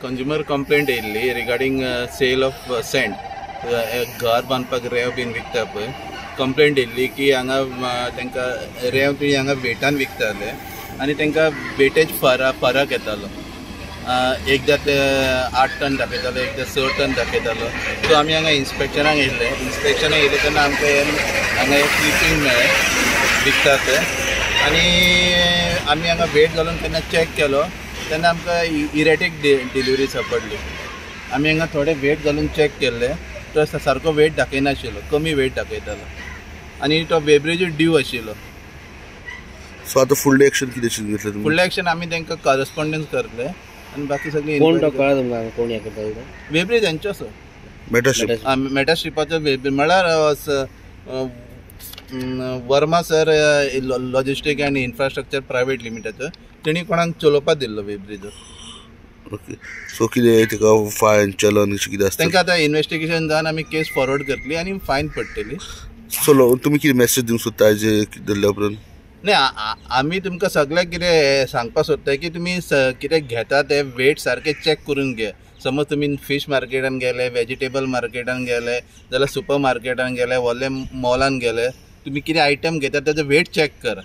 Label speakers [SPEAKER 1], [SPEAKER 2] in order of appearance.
[SPEAKER 1] Consumer complaint येयल्ली regarding sale of sand घर बांदपाक रेंव बीन विकता पळय. कंप्लेंट येयल्ली की हांगा तांकां रेंव बी हांगा वेटान विकताले आनी तांकां वेटेज फरक येतालो. एकदां ते 8 टन दाखयतालो, एकदां 6 टन दाखयतालो. सो आमी हांगा इन्स्पेक्शनाक येयले तेन्ना आमकां हांगा एक क्लिपिंग मेळ्ळें विकता ते आनी आमी हांगा वेट घालून तेन्ना चॅक केलो तेन्ना आमकां इरेटीक डिलिव्हरी सापडली. आमी हांगा थोडे वेट घालून चॅक केल्ले तो सारको वेट दाखयनाशिल्लो, कमी वेट दाखयतालो आनी तो बेब्रेज ड्यू आशिल्लो.
[SPEAKER 2] सो आतां फुडलें एक्शन कितें घेतलें तुमी?
[SPEAKER 1] फुडलें एक्शन आमी तांकां कॉरस्पॉन्डन्स करतले आनी बाकी सगळी
[SPEAKER 3] कोण तो कळ्ळा तुमकां कोण हें करता?
[SPEAKER 1] वेब्रिज हेंचो मेटा स्ट्रिपाचो वेब्रिज म्हळ्यार Verma sir logistic and infrastructure private limited तेणी कोणाक चलोवपाक दिल्लो वेब्रिज.
[SPEAKER 2] ओके. सो कितें ताका फायन चलन अशें कितें आसता?
[SPEAKER 1] तांकां आतां इन्वेस्टिगेशन जावन आमी केस फॉरवर्ड करतली आनी फायन पडटली.
[SPEAKER 2] सो तुमी कितें मेसेज दिवंक सोदता हेजे धरल्या उपरांत?
[SPEAKER 1] नाही, आमी तुमकां सगळ्याक कितें सांगपाक सोदता की तुमी कितें घेता ते वेट सारके चॅक करून घे. समज तुमी फीश मार्केटान गेले, वेजिटेबल मार्केटान गेले जाल्यार सुपर मार्केटान गेले, व्हडले मॉलान गेले, तुमी कितें आयटम घेता तेजो वेट चॅक करा.